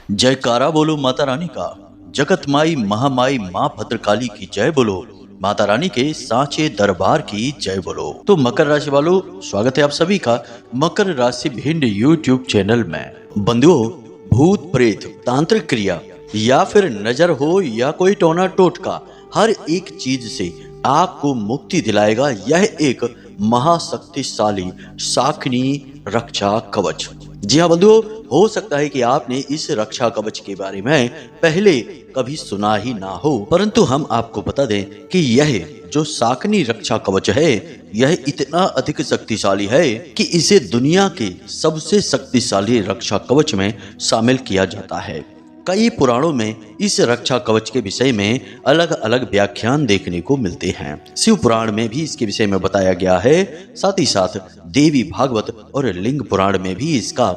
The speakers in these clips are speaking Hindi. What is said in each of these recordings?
जयकारा बोलो माता रानी का। जगत माई महामाई माँ भद्रकाली की जय बोलो। माता रानी के सांचे दरबार की जय बोलो। तो मकर राशि वालों, स्वागत है आप सभी का मकर राशि भिंड यूट्यूब चैनल में। बंधुओं, भूत प्रेत, तांत्रिक क्रिया या फिर नजर हो या कोई टोना टोटका, हर एक चीज से आपको मुक्ति दिलाएगा यह एक महाशक्तिशाली शाकिनी रक्षा कवच। जी हाँ बंधुओं, हो सकता है कि आपने इस रक्षा कवच के बारे में पहले कभी सुना ही ना हो, परंतु हम आपको बता दें कि यह जो शाकिनी रक्षा कवच है यह इतना अधिक शक्तिशाली है कि इसे दुनिया के सबसे शक्तिशाली रक्षा कवच में शामिल किया जाता है। कई पुराणों में इस रक्षा कवच के विषय में अलग अलग व्याख्यान देखने को मिलते हैं। शिव पुराण में भी इसके विषय में बताया गया है, साथ ही साथ देवी भागवत और लिंग पुराण में भी इसका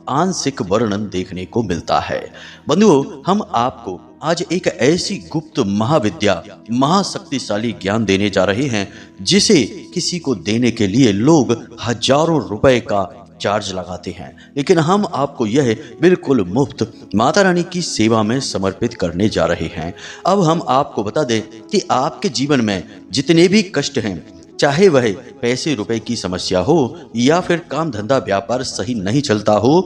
आंशिक वर्णन देखने को मिलता है। बंधुओं, हम आपको आज एक ऐसी गुप्त महाविद्या, महाशक्तिशाली ज्ञान देने जा रहे हैं जिसे किसी को देने के लिए लोग हजारों रुपए का चार्ज लगाते हैं, लेकिन हम आपको यह बिल्कुल मुफ्त माता रानी की सेवा में समर्पित करने जा रहे हैं। अब हम आपको बता दें कि आपके जीवन में जितने भी कष्ट हैं, चाहे वह पैसे रुपए की समस्या हो या फिर काम धंधा व्यापार सही नहीं चलता हो,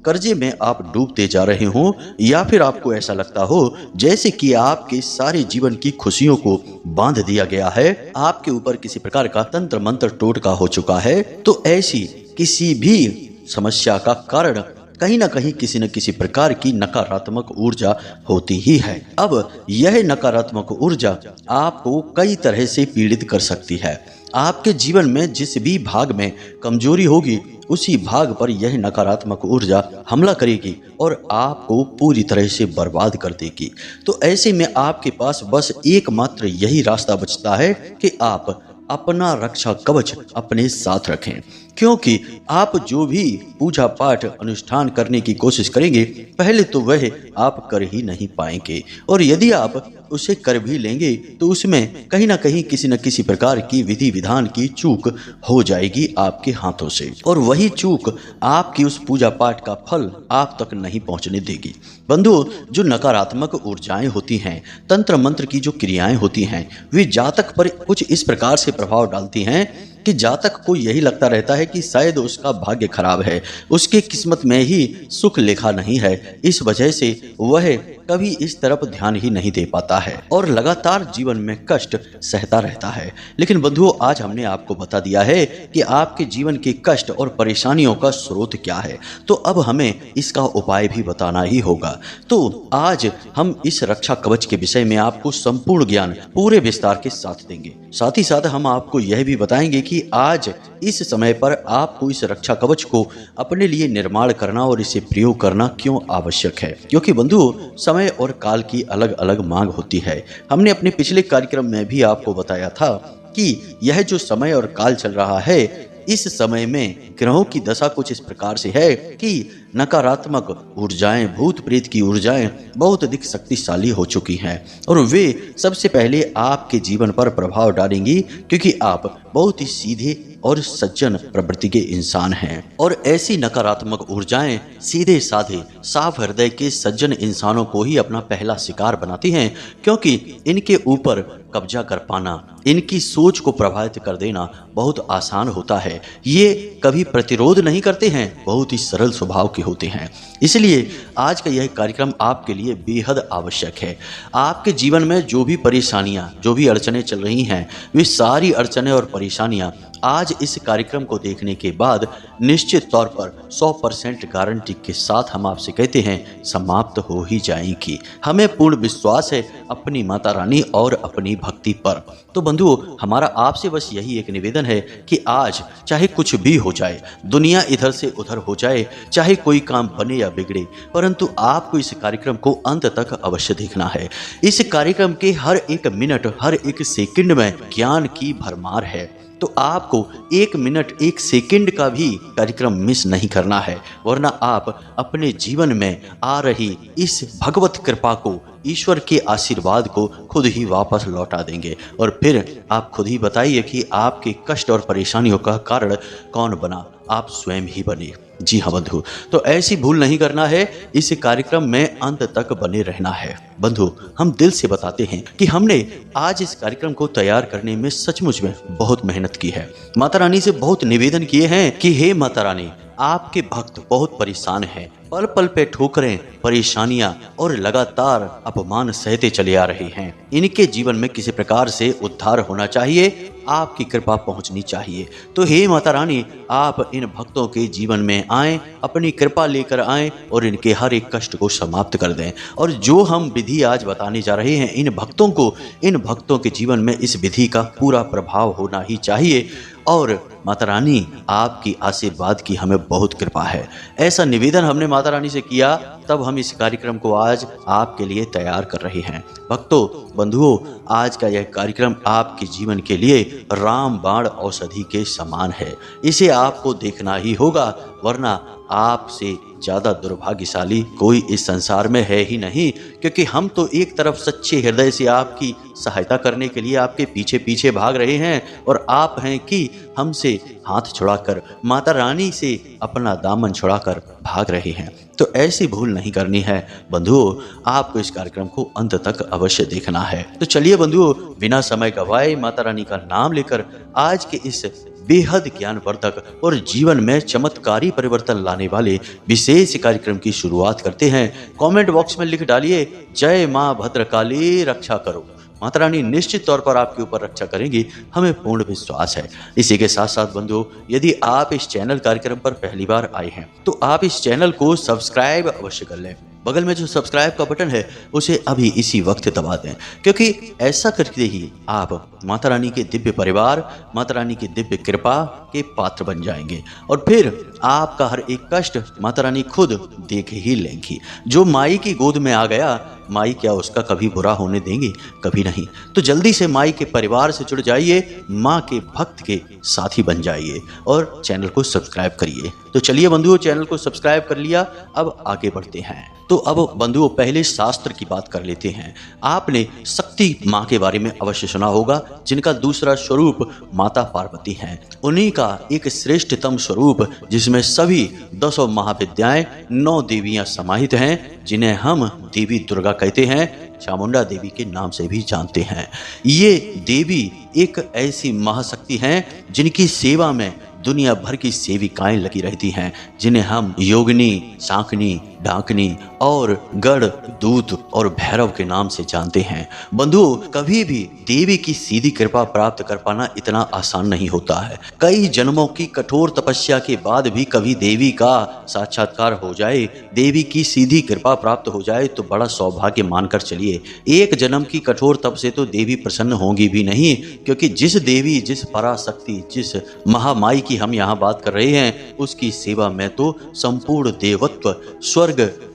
कर्जे में आप डूबते जा रहे हो या फिर आपको ऐसा लगता हो जैसे कि आपके सारे जीवन की खुशियों को बांध दिया गया है, आपके ऊपर किसी प्रकार का तंत्र मंत्र टोटका हो चुका है, तो ऐसी किसी भी समस्या का कारण कहीं ना कहीं किसी न किसी प्रकार की नकारात्मक ऊर्जा होती ही है। अब यह नकारात्मक ऊर्जा आपको कई तरह से पीड़ित कर सकती है। आपके जीवन में जिस भी भाग में कमजोरी होगी उसी भाग पर यह नकारात्मक ऊर्जा हमला करेगी और आपको पूरी तरह से बर्बाद कर देगी। तो ऐसे में आपके पास बस एकमात्र यही रास्ता बचता है कि आप अपना रक्षा कवच अपने साथ रखें, क्योंकि आप जो भी पूजा पाठ अनुष्ठान करने की कोशिश करेंगे पहले तो वह आप कर ही नहीं पाएंगे, और यदि आप उसे कर भी लेंगे तो उसमें कहीं ना कहीं किसी न किसी प्रकार की विधि विधान की चूक हो जाएगी आपके हाथों से, और वही चूक आपकी उस पूजा पाठ का फल आप तक नहीं पहुंचने देगी। बंधुओं, जो नकारात्मक ऊर्जाएं होती हैं, तंत्र मंत्र की जो क्रियाएं होती हैं, वे जातक पर कुछ इस प्रकार से प्रभाव डालती हैं कि जातक को यही लगता रहता है कि शायद उसका भाग्य खराब है, उसके किस्मत में ही सुख लिखा नहीं है, इस वजह से वह कभी इस तरफ ध्यान ही नहीं दे पाता है और लगातार जीवन में कष्ट सहता रहता है। लेकिन बंधुओं, आज हमने आपको बता दिया है कि आपके जीवन के कष्ट और परेशानियों का स्रोत क्या है, तो अब हमें इसका उपाय भी बताना ही होगा। तो आज हम इस रक्षा कवच के विषय में आपको संपूर्ण ज्ञान पूरे विस्तार के साथ देंगे। साथ ही साथ हम आपको यह भी बताएंगे कि आज इस समय पर आपको इस रक्षा कवच को अपने लिए निर्माण करना और इसे प्रयोग करना क्यों आवश्यक है, क्योंकि बंधुओं, समय और काल की अलग अलग मांग होती है। हमने अपने पिछले कार्यक्रम में भी आपको बताया था कि यह जो समय और काल चल रहा है, इस समय में ग्रहों की दशा कुछ इस प्रकार से है कि नकारात्मक ऊर्जाएं, भूत प्रेत की ऊर्जाएं बहुत अधिक शक्तिशाली हो चुकी हैं और वे सबसे पहले आपके जीवन पर प्रभाव डालेंगी, क्योंकि आप बहुत ही सीधे और सज्जन प्रवृत्ति के इंसान हैं, और ऐसी नकारात्मक ऊर्जाएं सीधे साधे साफ हृदय के सज्जन इंसानों को ही अपना पहला शिकार बनाती हैं, क्योंकि इनके ऊपर कब्जा कर पाना, इनकी सोच को प्रभावित कर देना बहुत आसान होता है। ये कभी प्रतिरोध नहीं करते हैं, बहुत ही सरल स्वभाव के होते हैं। इसलिए आज का यह कार्यक्रम आपके लिए बेहद आवश्यक है। आपके जीवन में जो भी परेशानियां, जो भी अड़चनें चल रही हैं, वे सारी अड़चनें और परेशानियां आज इस कार्यक्रम को देखने के बाद निश्चित तौर पर 100% गारंटी के साथ हम आपसे कहते हैं समाप्त हो ही जाएंगी। हमें पूर्ण विश्वास है अपनी माता रानी और अपनी भक्ति पर। तो बंधुओं, हमारा आपसे बस यही एक निवेदन है कि आज चाहे कुछ भी हो जाए, दुनिया इधर से उधर हो जाए, चाहे कोई काम बने या बिगड़े, परंतु आपको इस कार्यक्रम को अंत तक अवश्य देखना है। इस कार्यक्रम के हर एक मिनट, हर एक सेकंड में ज्ञान की भरमार है, तो आपको 1 मिनट 1 सेकंड का भी कार्यक्रम मिस नहीं करना है, वरना आप अपने जीवन में आ रही इस भगवत कृपा को, ईश्वर के आशीर्वाद को खुद ही वापस लौटा देंगे, और फिर आप खुद ही बताइए कि आपके कष्ट और परेशानियों का कारण कौन बना, आप स्वयं ही बने। जी हाँ बंधु, तो ऐसी भूल नहीं करना है, इस कार्यक्रम में अंत तक बने रहना है। बंधु, हम दिल से बताते हैं कि हमने आज इस कार्यक्रम को तैयार करने में सचमुच में बहुत मेहनत की है। माता रानी से बहुत निवेदन किए हैं कि हे माता रानी, आपके भक्त बहुत परेशान हैं, पल पल पे ठोकरें, परेशानियां और लगातार अपमान सहते चले आ रहे हैं। इनके जीवन में किसी प्रकार से उद्धार होना चाहिए, आपकी कृपा पहुंचनी चाहिए। तो हे माता रानी, आप इन भक्तों के जीवन में आएं, अपनी कृपा लेकर आएं और इनके हर एक कष्ट को समाप्त कर दें। और जो हम विधि आज बताने जा रहे हैं, इन भक्तों के जीवन में इस विधि का पूरा प्रभाव होना ही चाहिए। और माता रानी, आपकी आशीर्वाद की हमें बहुत कृपा है। ऐसा निवेदन हमने माता रानी से किया, तब हम इस कार्यक्रम को आज आपके लिए तैयार कर रहे हैं। भक्तों, बंधुओं, आज का यह कार्यक्रम आपके जीवन के लिए रामबाण औषधि के समान है। इसे आपको देखना ही होगा, वरना आपसे ज़्यादा दुर्भाग्यशाली कोई इस संसार में है ही नहीं। क्योंकि हम तो एक तरफ सच्चे हृदय से आपकी सहायता करने के लिए आपके पीछे पीछे भाग रहे हैं, और आप हैं कि हमसे हाथ छुड़ाकर, माता रानी से अपना दामन छुड़ाकर भाग रहे हैं। तो ऐसी भूल नहीं करनी है बंधुओं, आपको इस कार्यक्रम को अंत तक अवश्य देखना है। तो चलिए बंधुओं, बिना समय गवाए माता रानी का नाम लेकर आज के इस बेहद ज्ञानवर्धक और जीवन में चमत्कारी परिवर्तन लाने वाले विशेष कार्यक्रम की शुरुआत करते हैं। कमेंट बॉक्स में लिख डालिए, जय मां भद्रकाली रक्षा करो। माता रानी निश्चित तौर पर आपके ऊपर रक्षा करेंगी, हमें पूर्ण विश्वास है। इसी के साथ साथ बंधुओं, यदि आप इस चैनल कार्यक्रम पर पहली बार आए हैं तो आप इस चैनल को सब्सक्राइब अवश्य कर लें। बगल में जो सब्सक्राइब का बटन है उसे अभी इसी वक्त दबा दें, क्योंकि ऐसा करके ही आप माता रानी के दिव्य परिवार, माता रानी की दिव्य कृपा के पात्र बन जाएंगे। और फिर आपका हर एक कष्ट माता रानी खुद देख ही लेंगी। जो माई की गोद में आ गया, माई क्या उसका कभी बुरा होने देंगी? कभी नहीं। तो जल्दी से माई के परिवार से जुड़ जाइए, माँ के भक्त के साथी बन जाइए और चैनल को सब्सक्राइब करिए। तो चलिए बंधुओं, चैनल को सब्सक्राइब कर लिया, अब आगे बढ़ते हैं। तो अब बंधुओं, पहले शास्त्र की बात कर लेते हैं। आपने शक्ति माँ के बारे में अवश्य सुना होगा, जिनका दूसरा स्वरूप माता पार्वती हैं। उन्हीं का एक श्रेष्ठतम स्वरूप, जिसमें सभी 10 महाविद्याएं, 9 देवियां समाहित हैं, जिन्हें हम देवी दुर्गा कहते हैं, चामुंडा देवी के नाम से भी जानते हैं। ये देवी एक ऐसी महाशक्ति हैं जिनकी सेवा में दुनिया भर की सेविकाएं लगी रहती हैं, जिन्हें हम योगिनी, शाकनी, डाकनी और गढ़, दूत और भैरव के नाम से जानते हैं। बंधुओं, कभी भी देवी की सीधी कृपा प्राप्त कर पाना इतना आसान नहीं होता है। कई जन्मों की कठोर तपस्या के बाद भी कभी देवी का साक्षात्कार हो जाए, देवी की सीधी कृपा प्राप्त हो जाए, तो बड़ा सौभाग्य मानकर चलिए। एक जन्म की कठोर तप से तो देवी प्रसन्न होंगी भी नहीं, क्योंकि जिस देवी, जिस पराशक्ति, जिस महामाई की हम यहाँ बात कर रहे हैं, उसकी सेवा में तो संपूर्ण देवत्व, स्वर्ग,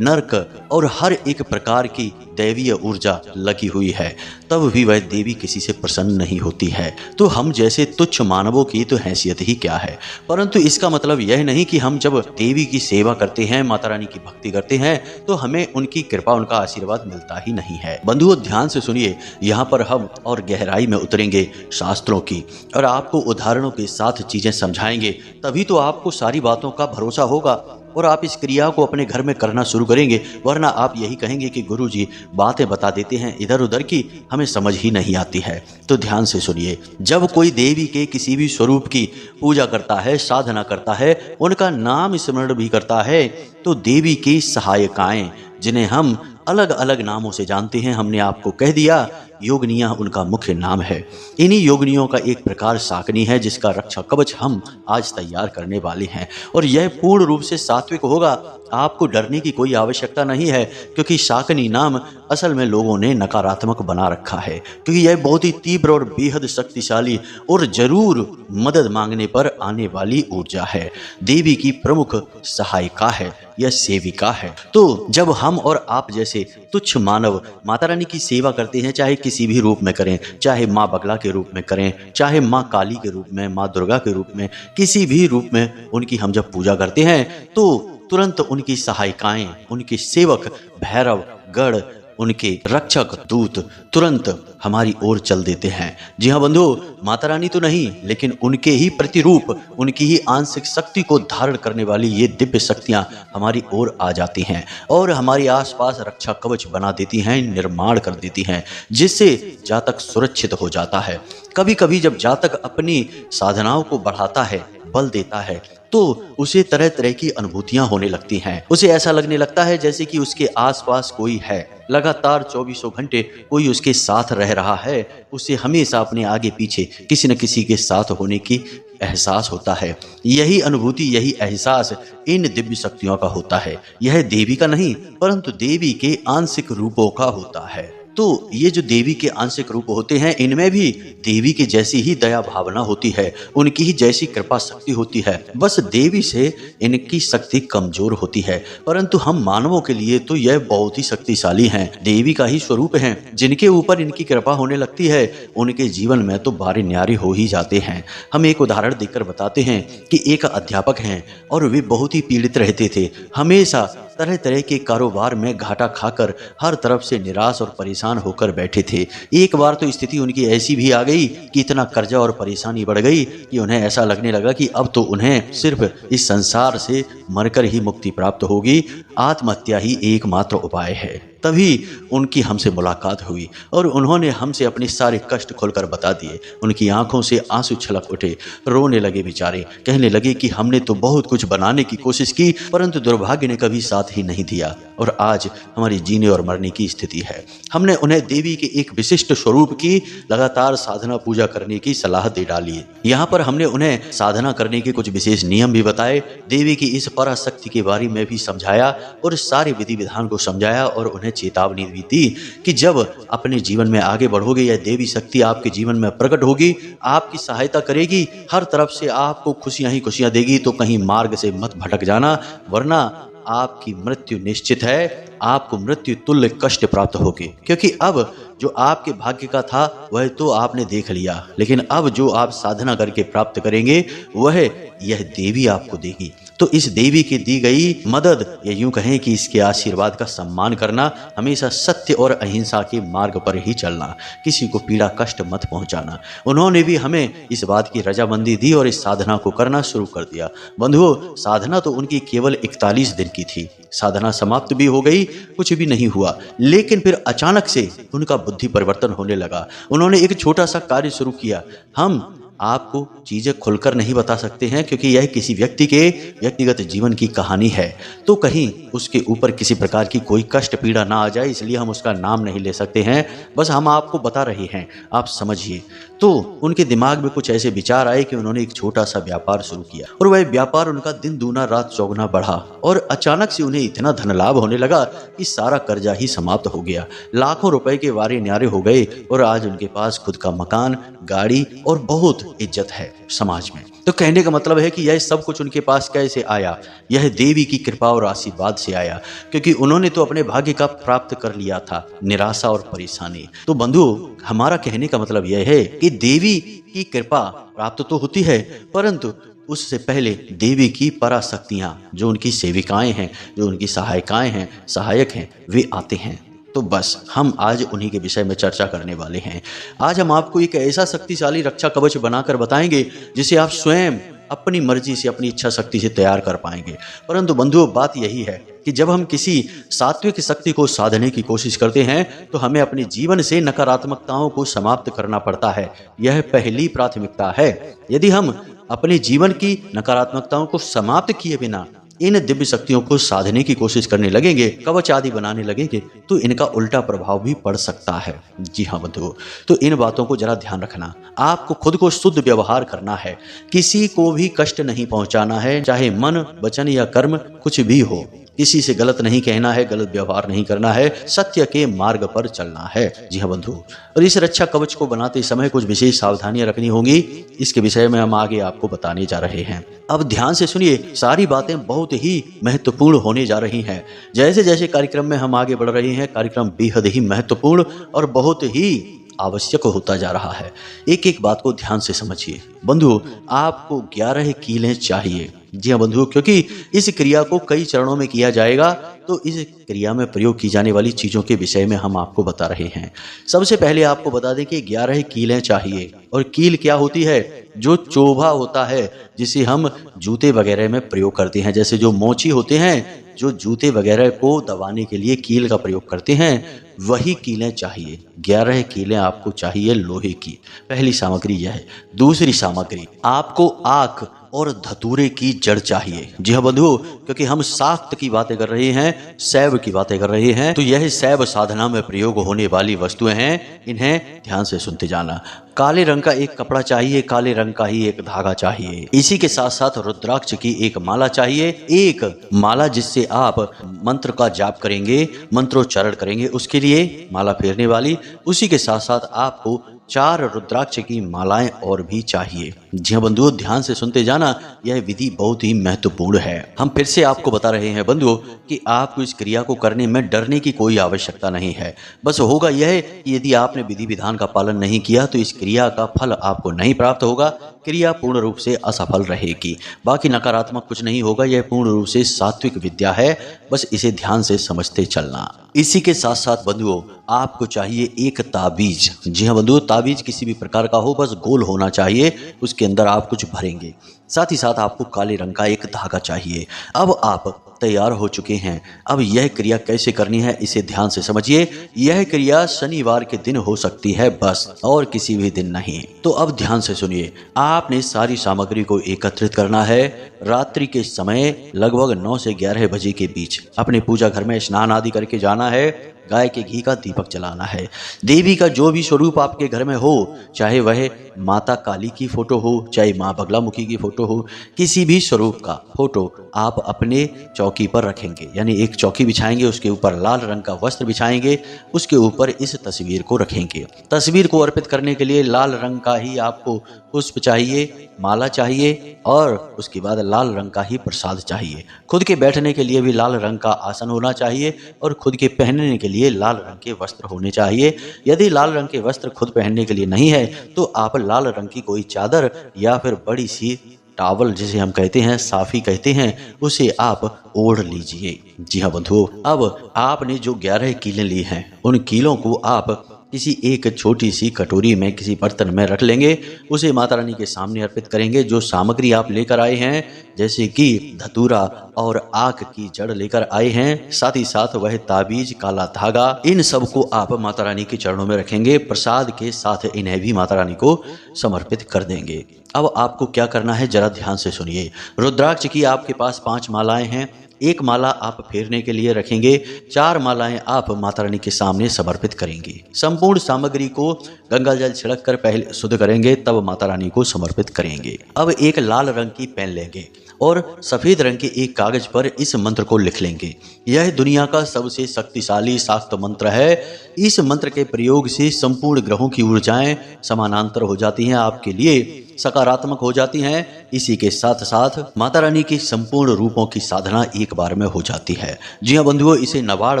नरक और हर एक प्रकार की दैवीय ऊर्जा लगी हुई है, तब भी वह देवी किसी से प्रसन्न नहीं होती है। तो हम जैसे तुच्छ मानवों की तो हैसियत ही क्या है। परंतु इसका मतलब यह नहीं कि हम जब देवी की सेवा करते हैं, माता रानी की भक्ति करते हैं, तो हमें उनकी कृपा, उनका आशीर्वाद मिलता ही नहीं है। बंधुओं, ध्यान से सुनिए, यहाँ पर हम और गहराई में उतरेंगे शास्त्रों की, और आपको उदाहरणों के साथ चीजें समझाएंगे। तभी तो आपको सारी बातों का भरोसा होगा और आप इस क्रिया को अपने घर में करना शुरू करेंगे। वरना आप यही कहेंगे कि गुरुजी बातें बता देते हैं इधर उधर की, हमें समझ ही नहीं आती है। तो ध्यान से सुनिए, जब कोई देवी के किसी भी स्वरूप की पूजा करता है, साधना करता है, उनका नाम स्मरण भी करता है, तो देवी की सहायिकाएं, जिन्हें हम अलग अलग नामों से जानते हैं, हमने आपको कह दिया, योगनियाँ उनका मुख्य नाम है। इन्हीं योगनियों का एक प्रकार शाकनी है, जिसका रक्षा कवच हम आज तैयार करने वाले हैं, और यह पूर्ण रूप से सात्विक होगा। आपको डरने की कोई आवश्यकता नहीं है, क्योंकि शाकनी नाम असल में लोगों ने नकारात्मक बना रखा है, क्योंकि यह बहुत ही तीव्र और बेहद शक्तिशाली और जरूर मदद मांगने पर आने वाली ऊर्जा है। देवी की प्रमुख सहायिका है, यह सेविका है। तो जब हम और आप जैसे तुच्छ मानव माता रानी की सेवा करते हैं, चाहे किसी भी रूप में करें, चाहे माँ बगला के रूप में करें, चाहे माँ काली के रूप में, माँ दुर्गा के रूप में, किसी भी रूप में उनकी हम जब पूजा करते हैं, तो तुरंत उनकी सहायिकाएं, उनके सेवक भैरव, गढ़, उनके रक्षक दूत तुरंत हमारी ओर चल देते हैं। जी हाँ बंधुओं, माता रानी तो नहीं लेकिन उनके ही प्रतिरूप, उनकी ही आंशिक शक्ति को धारण करने वाली ये दिव्य शक्तियां हमारी ओर आ जाती हैं और हमारे आसपास रक्षा कवच बना देती हैं, निर्माण कर देती हैं, जिससे जातक सुरक्षित हो जाता है। कभी कभी जब जातक अपनी साधनाओं को बढ़ाता है, बल देता है, तो उसे तरह तरह की अनुभूतियां होने लगती हैं। उसे ऐसा लगने लगता है जैसे कि उसके आसपास कोई है, लगातार 24 घंटे कोई उसके साथ रह रहा है। उसे हमेशा अपने आगे पीछे किसी न किसी के साथ होने की एहसास होता है। यही अनुभूति, यही एहसास इन दिव्य शक्तियों का होता है। यह देवी का नहीं परंतु देवी के आंशिक रूपों का होता है। तो ये जो देवी के आंशिक रूप होते हैं, इनमें भी देवी की जैसी ही दया भावना होती है, उनकी ही जैसी कृपा शक्ति होती है। बस देवी से इनकी शक्ति कमजोर होती है, परंतु हम मानवों के लिए तो यह बहुत ही शक्तिशाली हैं। देवी का ही स्वरूप हैं। जिनके ऊपर इनकी कृपा होने लगती है उनके जीवन में तो बारे न्यारे हो ही जाते हैं। हम एक उदाहरण देकर बताते हैं कि एक अध्यापक हैं और वे बहुत ही पीड़ित रहते थे। हमेशा तरह तरह के कारोबार में घाटा खाकर हर तरफ से निराश और परेशान होकर बैठे थे। एक बार तो स्थिति उनकी ऐसी भी आ गई कि इतना कर्जा और परेशानी बढ़ गई कि उन्हें ऐसा लगने लगा कि अब तो उन्हें सिर्फ इस संसार से मरकर ही मुक्ति प्राप्त होगी, आत्महत्या ही एकमात्र उपाय है। तभी उनकी हमसे मुलाकात हुई और उन्होंने हमसे अपने सारे कष्ट खोलकर बता दिए। उनकी आंखों से आंसू छलक उठे, रोने लगे बेचारे। कहने लगे कि हमने तो बहुत कुछ बनाने की कोशिश की परंतु दुर्भाग्य ने कभी साथ ही नहीं दिया और आज हमारी जीने और मरने की स्थिति है। हमने उन्हें देवी के एक विशिष्ट स्वरूप की लगातार साधना पूजा करने की सलाह दे डाली। यहाँ पर हमने उन्हें साधना करने के कुछ विशेष नियम भी बताए, देवी की इस पराशक्ति के बारे में भी समझाया और सारे विधि विधान को समझाया और उन्हें चेतावनी भी दी कि जब अपने जीवन में आगे बढ़ोगे यह देवी शक्ति आपके जीवन में प्रकट होगी, आपकी सहायता करेगी, हर तरफ से आपको खुशियां ही खुशियां देगी। तो कहीं मार्ग से मत भटक जाना, वरना आपकी मृत्यु निश्चित है, आपको मृत्यु तुल्य कष्ट प्राप्त होगी। क्योंकि अब जो आपके भाग्य का था वह तो आपने देख लिया, लेकिन अब जो आप साधना करके प्राप्त करेंगे वह यह देवी आपको देगी। तो इस देवी की दी गई मदद, या यूं कहें कि इसके आशीर्वाद का सम्मान करना, हमेशा सत्य और अहिंसा के मार्ग पर ही चलना, किसी को पीड़ा कष्ट मत पहुंचाना। उन्होंने भी हमें इस बात की रजामंदी दी और इस साधना को करना शुरू कर दिया। बंधुओं, साधना तो उनकी केवल 41 दिन की थी। साधना समाप्त भी हो गई, कुछ भी नहीं हुआ, लेकिन फिर अचानक से उनका बुद्धि परिवर्तन होने लगा। उन्होंने एक छोटा सा कार्य शुरू किया। हम आपको चीजें खुलकर नहीं बता सकते हैं क्योंकि यह किसी व्यक्ति के व्यक्तिगत जीवन की कहानी है, तो कहीं उसके ऊपर किसी प्रकार की कोई कष्ट पीड़ा ना आ जाए, इसलिए हम उसका नाम नहीं ले सकते हैं। बस हम आपको बता रहे हैं, आप समझिए। तो उनके दिमाग में कुछ ऐसे विचार आए कि उन्होंने एक छोटा सा व्यापार शुरू किया और वह व्यापार उनका दिन दूना रात चौगुना बढ़ा और अचानक से उन्हें इतना धन लाभ होने लगा कि सारा कर्जा ही समाप्त हो गया। लाखों रुपए के वारे न्यारे हो गए और आज उनके पास खुद का मकान, गाड़ी और बहुत इज्जत है समाज में। तो कहने का मतलब है कि यह सब कुछ उनके पास कैसे आया? यह देवी की कृपा और आशीर्वाद से आया, क्योंकि उन्होंने तो अपने भाग्य का प्राप्त कर लिया था, निराशा और परेशानी। तो बंधु, हमारा कहने का मतलब यह है कि देवी की कृपा प्राप्त तो होती है, परंतु उससे पहले देवी की पराशक्तियां, जो उनकी सेविकाएं हैं, जो उनकी सहायिकाएं हैं, सहायक हैं, वे आते हैं। तो बस हम आज उन्हीं के विषय में चर्चा करने वाले हैं। आज हम आपको एक ऐसा शक्तिशाली रक्षा कवच बनाकर बताएंगे जिसे आप स्वयं अपनी मर्जी से, अपनी इच्छा शक्ति से तैयार कर पाएंगे। परंतु बंधुओं, बात यही है कि जब हम किसी सात्विक शक्ति को साधने की कोशिश करते हैं तो हमें अपने जीवन से नकारात्मकताओं को समाप्त करना पड़ता है। यह पहली प्राथमिकता है। यदि हम अपने जीवन की नकारात्मकताओं को समाप्त किए बिना इन दिव्य शक्तियों को साधने की कोशिश करने लगेंगे, कवच आदि बनाने लगेंगे, तो इनका उल्टा प्रभाव भी पड़ सकता है। जी हाँ बंधुओं, तो इन बातों को जरा ध्यान रखना। आपको खुद को शुद्ध व्यवहार करना है, किसी को भी कष्ट नहीं पहुंचाना है, चाहे मन, वचन या कर्म कुछ भी हो। किसी से गलत नहीं कहना है, गलत व्यवहार नहीं करना है, सत्य के मार्ग पर चलना है। जी हाँ बंधु, और इस रक्षा कवच को बनाते समय कुछ विशेष सावधानियां रखनी होंगी। इसके विषय में हम आगे आपको बताने जा रहे हैं। अब ध्यान से सुनिए, सारी बातें बहुत ही महत्वपूर्ण होने जा रही हैं। जैसे जैसे कार्यक्रम में हम आगे बढ़ रहे हैं, कार्यक्रम बेहद ही महत्वपूर्ण और बहुत ही आवश्यक होता जा रहा है। एक एक बात को ध्यान से समझिए। बंधु, आपको 11 कीलें चाहिए। जी हाँ बंधु, क्योंकि इस क्रिया को कई चरणों में किया जाएगा, तो इस क्रिया में प्रयोग की जाने वाली चीज़ों के विषय में हम आपको बता रहे हैं। सबसे पहले आपको बता दें कि 11 कीलें चाहिए। और कील क्या होती है? जो चोभा होता है जिसे हम जूते वगैरह में प्रयोग करते हैं। जैसे जो मोची होते हैं, जो जूते वगैरह को दबाने के लिए कील का प्रयोग करते हैं, वही कीलें चाहिए। 11 कीलें आपको चाहिए लोहे की। पहली सामग्री यह है। दूसरी सामग्री, आपको आक और धतूरे की जड़ चाहिए। जी हाँ बंधुओं, क्योंकि हम शाक्त की बातें कर रहे हैं, शैव की बातें कर रहे हैं, तो यह शैव साधना में प्रयोग होने वाली वस्तुएं हैं। इन्हें ध्यान से सुनते जाना। काले रंग का एक कपड़ा चाहिए, काले रंग का ही एक धागा चाहिए। इसी के साथ साथ रुद्राक्ष की एक माला चाहिए। एक माला जिससे आप मंत्र का जाप करेंगे, मंत्रोच्चारण करेंगे, उसके लिए माला फेरने वाली। उसी के साथ साथ आपको 4 रुद्राक्ष की मालाएं और भी चाहिए। जी हाँ बंधुओं, ध्यान से सुनते जाना, यह विधि बहुत ही महत्वपूर्ण है। हम फिर से आपको बता रहे हैं बंधुओं कि आपको इस क्रिया को करने में डरने की कोई आवश्यकता नहीं है। बस होगा यह कि यदि आपने विधि विधान का पालन नहीं किया तो इस क्रिया का फल आपको नहीं प्राप्त होगा। क्रिया पूर्ण रूप से असफल रहेगी। बाकी नकारात्मक कुछ नहीं होगा। यह पूर्ण रूप से सात्विक विद्या है। बस इसे ध्यान से समझते चलना। इसी के साथ साथ बंधुओं, आपको चाहिए एक ताबीज। जी हाँ बंधुओं, ताबीज किसी भी प्रकार का हो, बस गोल होना चाहिए। उसके अंदर आप कुछ भरेंगे। साथ ही साथ आपको काले रंग का एक धागा चाहिए। अब आप तैयार हो चुके हैं। अब यह क्रिया कैसे करनी है इसे ध्यान से समझिए। यह क्रिया शनिवार के दिन हो सकती है बस, और किसी भी दिन नहीं। तो अब ध्यान से सुनिए। आपने सारी सामग्री को एकत्रित करना है। रात्रि के समय लगभग 9 से 11 बजे के बीच अपने पूजा घर में स्नान आदि करके जाना है। गाय के घी का दीपक जलाना है। देवी का जो भी स्वरूप आपके घर में हो, चाहे वह माता काली की फोटो हो, चाहे माँ बगलामुखी की फोटो हो, किसी भी स्वरूप का फोटो आप अपने चौकी पर रखेंगे। यानी एक चौकी बिछाएंगे, उसके ऊपर लाल रंग का वस्त्र बिछाएंगे, उसके ऊपर इस तस्वीर को रखेंगे। तस्वीर को अर्पित करने के लिए लाल रंग का ही आपको पुष्प चाहिए, माला चाहिए, और उसके बाद लाल रंग का ही प्रसाद चाहिए। खुद के बैठने के लिए भी लाल रंग का आसन होना चाहिए, और खुद के पहनने के लिए लाल रंग के वस्त्र होने चाहिए। यदि लाल रंग के वस्त्र खुद पहनने के लिए नहीं है तो आप लाल रंग की कोई चादर या फिर बड़ी सी टावल, जिसे हम कहते हैं साफी कहते हैं, उसे आप ओढ़ लीजिए। जी हाँ बंधुओं, अब आपने जो 11 कीलें ली हैं, उन कीलों को आप किसी एक छोटी सी कटोरी में, किसी बर्तन में रख लेंगे। उसे माता रानी के सामने अर्पित करेंगे। जो सामग्री आप लेकर आए हैं, जैसे कि धतूरा और आक की जड़ लेकर आए हैं, साथ ही साथ वह ताबीज, काला धागा, इन सब को आप माता रानी के चरणों में रखेंगे। प्रसाद के साथ इन्हें भी माता रानी को समर्पित कर देंगे। अब आपको क्या करना है, जरा ध्यान से सुनिए। रुद्राक्ष की आपके पास 5 मालाएं हैं। एक माला आप फेरने के लिए रखेंगे। 4 मालाएं आप माता रानी के सामने समर्पित करेंगे। संपूर्ण सामग्री को गंगा जल छिड़क कर पहले शुद्ध करेंगे, तब माता रानी को समर्पित करेंगे। अब एक लाल रंग की पेन लेंगे और सफेद रंग के एक कागज पर इस मंत्र को लिख लेंगे। यह दुनिया का सबसे शक्तिशाली शाक्त मंत्र है। इस मंत्र के प्रयोग से संपूर्ण ग्रहों की ऊर्जाएं समानांतर हो जाती हैं, आपके लिए सकारात्मक हो जाती हैं। इसी के साथ साथ माता रानी की संपूर्ण रूपों की साधना एक बार में हो जाती है। जी हाँ बंधुओं, इसे नवाड़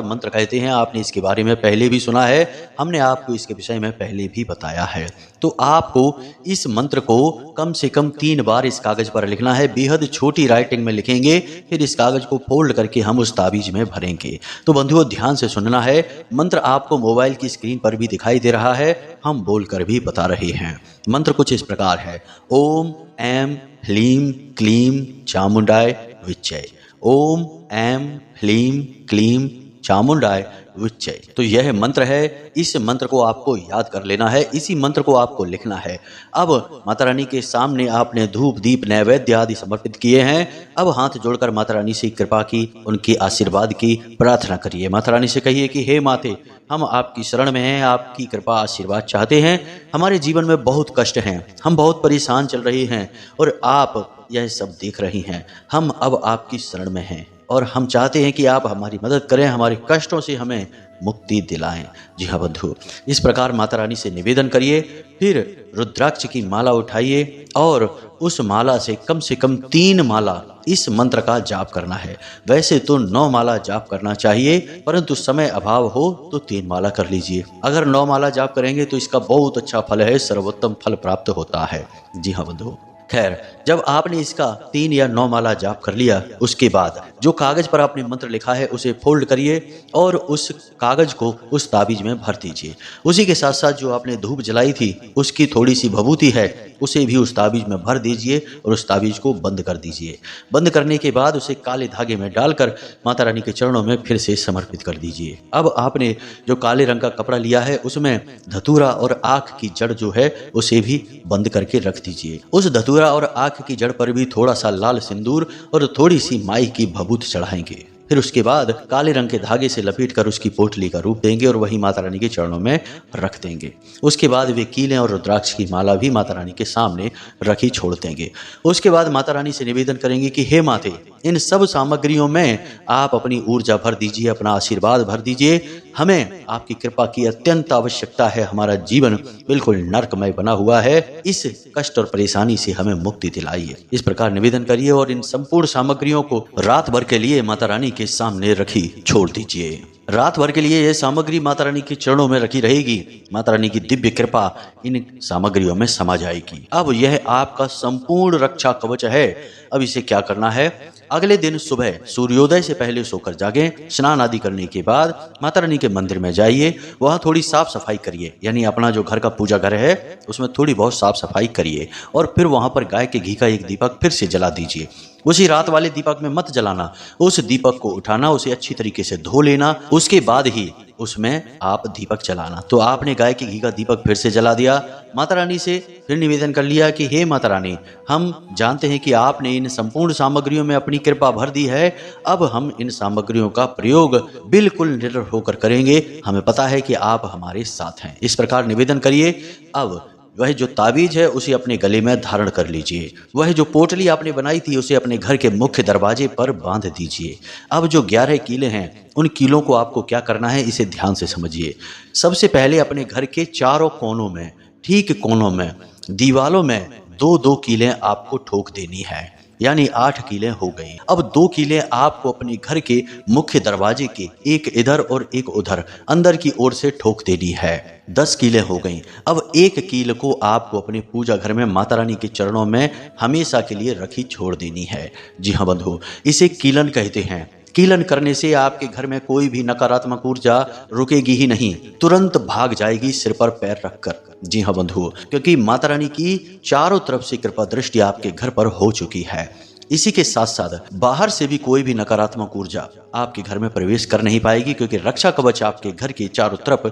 मंत्र कहते हैं। आपने इसके बारे में पहले भी सुना है, हमने आपको इसके विषय में पहले भी बताया है। तो आपको इस मंत्र को कम से कम 3 बार इस कागज पर लिखना है। बेहद छोटी राइटिंग में लिखेंगे, फिर इस कागज को फोल्ड करके हम उस ताबीज में भरेंगे। तो बंधुओं ध्यान से सुनना है। मंत्र आपको मोबाइल की स्क्रीन पर भी दिखाई दे रहा है, हम बोलकर भी बता रहे हैं। मंत्र कुछ इस प्रकार है। ओम ऐं ह्लीं क्लीं चामुंडाय विच्चय। ओम ऐं ह्लीं क्लीं चामुंडाय विच्चय। तो यह मंत्र है। इस मंत्र को आपको याद कर लेना है, इसी मंत्र को आपको लिखना है। अब माता रानी के सामने आपने धूप दीप नैवेद्य आदि समर्पित किए हैं। अब हाथ जोड़कर माता रानी से कृपा की, उनके आशीर्वाद की प्रार्थना करिए। माता रानी से कहिए कि हे माते, हम आपकी शरण में हैं, आपकी कृपा आशीर्वाद चाहते हैं। हमारे जीवन में बहुत कष्ट हैं, हम बहुत परेशान चल रहे हैं, और आप यह सब देख रही हैं। हम अब आपकी शरण में हैं और हम चाहते हैं कि आप हमारी मदद करें, हमारे कष्टों से हमें मुक्ति दिलाएं। जी हाँ बंधु, इस प्रकार माता रानी से निवेदन करिए। फिर रुद्राक्ष की माला उठाइए और उस माला से कम 3 माला इस मंत्र का जाप करना है। वैसे तो 9 माला जाप करना चाहिए, परंतु समय अभाव हो तो 3 माला कर लीजिए। अगर 9 माला जाप करेंगे तो इसका बहुत अच्छा फल है, सर्वोत्तम फल प्राप्त होता है। जी हाँ बंधु, खैर, जब आपने इसका 3 या 9 माला जाप कर लिया, उसके बाद जो कागज पर आपने मंत्र लिखा है उसे फोल्ड करिए और उस कागज को उस ताबीज में भर दीजिए। उसी के साथ साथ जो आपने धूप जलाई थी उसकी थोड़ी सी भभूति है उसे भी उस ताबीज में भर दीजिए और उस ताबीज को बंद कर दीजिए। बंद करने के बाद उसे काले धागे में डालकर माता रानी के चरणों में फिर से समर्पित कर दीजिए। अब आपने जो काले रंग का कपड़ा लिया है उसमें धतूरा और आँख की जड़ जो है उसे भी बंद करके रख दीजिए। उस धतूरा और आँख की जड़ पर भी थोड़ा सा लाल सिंदूर और थोड़ी सी माई की भभूत चढ़ाएंगे। फिर उसके बाद काले रंग के धागे से लपेटकर उसकी पोटली का रूप देंगे और वही माता रानी के चरणों में रख देंगे। उसके बाद वे कीलें और रुद्राक्ष की माला भी माता रानी के सामने रखी छोड़ देंगे। उसके बाद माता रानी से निवेदन करेंगे कि हे माते, इन सब सामग्रियों में आप अपनी ऊर्जा भर दीजिए, अपना आशीर्वाद भर दीजिए। हमें आपकी कृपा की अत्यंत आवश्यकता है। हमारा जीवन बिल्कुल नरकमय बना हुआ है। इस कष्ट और परेशानी से हमें मुक्ति दिलाइए। इस प्रकार निवेदन करिए और इन संपूर्ण सामग्रियों को रात भर के लिए माता रानी के सामने रखी छोड़ दीजिए। रात भर के लिए यह सामग्री माता रानी के चरणों में रखी रहेगी। माता रानी की दिव्य कृपा इन सामग्रियों में समा जाएगी। अब यह आपका संपूर्ण रक्षा कवच है। अब इसे क्या करना है? अगले दिन सुबह सूर्योदय से पहले सोकर जागें। स्नान आदि करने के बाद माता रानी के मंदिर में जाइए, वहाँ थोड़ी साफ सफाई करिए, यानी अपना जो घर का पूजा घर है उसमें थोड़ी बहुत साफ सफाई करिए और फिर वहाँ पर गाय के घी का एक दीपक फिर से जला दीजिए। उसी रात वाले दीपक में मत जलाना, उस दीपक को उठाना, उसे अच्छी तरीके से धो लेना, उसके बाद ही उसमें आप दीपक जलाना। तो आपने गाय के घी का दीपक फिर से जला दिया। माता रानी से फिर निवेदन कर लिया कि हे माता रानी, हम जानते हैं कि आपने इन संपूर्ण सामग्रियों में अपनी कृपा भर दी है। अब हम इन सामग्रियों का प्रयोग बिल्कुल निडर होकर करेंगे। हमें पता है कि आप हमारे साथ हैं। इस प्रकार निवेदन करिए। अब वह जो ताबीज है उसे अपने गले में धारण कर लीजिए। वह जो पोटली आपने बनाई थी उसे अपने घर के मुख्य दरवाजे पर बांध दीजिए। अब जो 11 कीले हैं उन कीलों को आपको क्या करना है इसे ध्यान से समझिए। सबसे पहले अपने घर के चारों कोनों में, ठीक कोनों में, दीवालों में 2-2 कीलें आपको ठोक देनी है, यानी 8 कीलें हो गई। अब 2 कीलें आपको अपने घर के मुख्य दरवाजे के एक इधर और एक उधर अंदर की ओर से ठोक देनी है। 10 कीलें हो गई। अब एक कील को आपको अपने पूजा घर में माता रानी के चरणों में हमेशा के लिए रखी छोड़ देनी है। जी हाँ बंधु, इसे कीलन कहते हैं। कीलन करने से आपके घर में कोई भी नकारात्मक ऊर्जा रुकेगी ही नहीं, तुरंत भाग जाएगी सिर पर पैर रखकर। जी हाँ बंधुओं, क्योंकि माता रानी की चारों तरफ से कृपा दृष्टि आपके घर पर हो चुकी है। इसी के साथ साथ बाहर से भी कोई भी नकारात्मक ऊर्जा आपके घर में प्रवेश कर नहीं पाएगी, क्योंकि रक्षा कवच आपके घर के चारों तरफ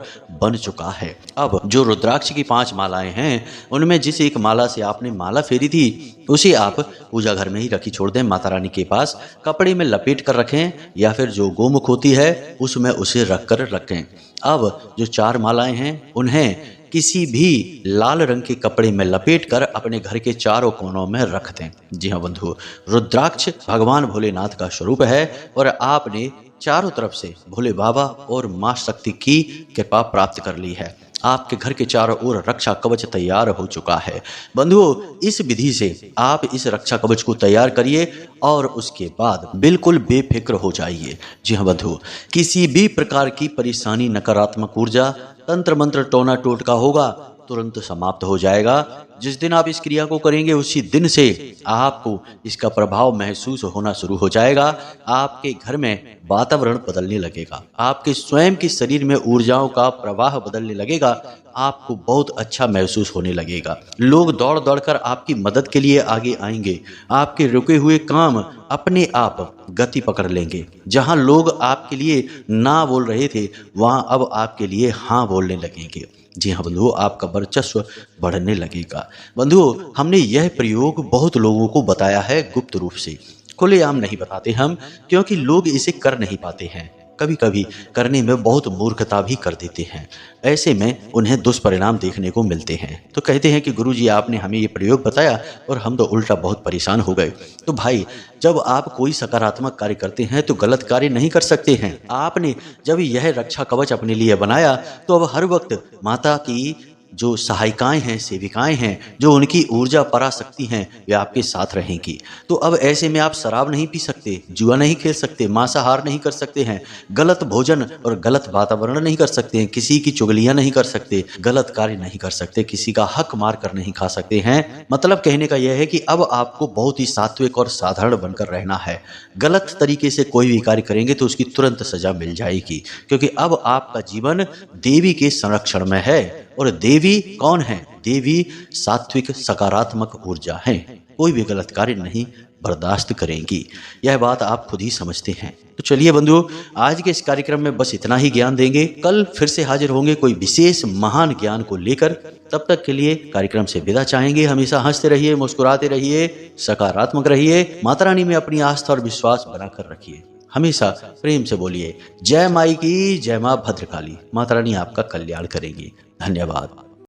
बन चुका है। अब जो रुद्राक्ष की 5 मालाएं हैं उनमें जिस एक माला से आपने माला फेरी थी उसे आप पूजा घर में ही रखी छोड़ दें। माता रानी के पास कपड़े में लपेट कर रखें या फिर जो गोमुख होती है उसमें उसे रख कर रखें। अब जो 4 मालाएं हैं उन्हें किसी भी लाल रंग के कपड़े में लपेटकर अपने घर के चारों कोनों में रख दें। जी हाँ बंधु, रुद्राक्ष भगवान भोलेनाथ का स्वरूप है और आपने चारों तरफ से भोले बाबा और मां शक्ति की कृपा प्राप्त कर ली है। आपके घर के चारों ओर रक्षा कवच तैयार हो चुका है। बंधुओं, इस विधि से आप इस रक्षा कवच को तैयार करिए और उसके बाद बिल्कुल बेफिक्र हो जाइए। जी हाँ बंधु, किसी भी प्रकार की परेशानी, नकारात्मक ऊर्जा, तंत्र मंत्र, टोना टोटका होगा तुरंत समाप्त हो जाएगा। जिस दिन आप इस क्रिया को करेंगे उसी दिन से आपको इसका प्रभाव महसूस होना शुरू हो जाएगा। आपके घर में वातावरण बदलने लगेगा, आपके स्वयं के शरीर में ऊर्जाओं का प्रवाह बदलने लगेगा, आपको बहुत अच्छा महसूस होने लगेगा। लोग दौड़ दौड़ कर आपकी मदद के लिए आगे आएंगे। आपके रुके हुए काम अपने आप गति पकड़ लेंगे। जहां लोग आपके लिए ना बोल रहे थे वहां अब आपके लिए हाँ बोलने लगेंगे। जी हाँ बंधुओं, आपका वर्चस्व बढ़ने लगेगा। बंधुओं, हमने यह प्रयोग बहुत लोगों को बताया है गुप्त रूप से, खुलेआम नहीं बताते हम, क्योंकि लोग इसे कर नहीं पाते हैं। कभी कभी करने में बहुत मूर्खता भी कर देते हैं। ऐसे में उन्हें दुष्परिणाम देखने को मिलते हैं। तो कहते हैं कि गुरुजी आपने हमें ये प्रयोग बताया और हम तो उल्टा बहुत परेशान हो गए। तो भाई, जब आप कोई सकारात्मक कार्य करते हैं तो गलत कार्य नहीं कर सकते हैं। आपने जब यह रक्षा कवच अपने लिए बनाया तो अब हर वक्त माता की जो सहायिकाएं हैं, सेविकाएं हैं, जो उनकी ऊर्जा पराशक्ति हैं, वे आपके साथ रहेंगी। तो अब ऐसे में आप शराब नहीं पी सकते, जुआ नहीं खेल सकते, मांसाहार नहीं कर सकते हैं, गलत भोजन और गलत वातावरण नहीं कर सकते हैं, किसी की चुगलियां नहीं कर सकते, गलत कार्य नहीं कर सकते, किसी का हक मार कर नहीं खा सकते हैं। मतलब कहने का यह है कि अब आपको बहुत ही सात्विक और साधारण बनकर रहना है। गलत तरीके से कोई भी कार्य करेंगे तो उसकी तुरंत सजा मिल जाएगी, क्योंकि अब आपका जीवन देवी के संरक्षण में है। और देवी कौन है? देवी सात्विक सकारात्मक ऊर्जा है, कोई भी गलत कार्य नहीं बर्दाश्त करेंगी। यह बात आप खुद ही समझते हैं। तो चलिए बंधुओं, आज के इस कार्यक्रम में बस इतना ही ज्ञान देंगे। कल फिर से हाजिर होंगे कोई विशेष महान ज्ञान को लेकर। तब तक के लिए कार्यक्रम से विदा चाहेंगे। हमेशा हंसते रहिए, मुस्कुराते रहिए, सकारात्मक रहिए, माता रानी में अपनी आस्था और विश्वास बनाकर रखिए। हमेशा प्रेम से बोलिए, जय माई की, जय मां भद्रकाली। माता रानी आपका कल्याण करेंगी। धन्यवाद।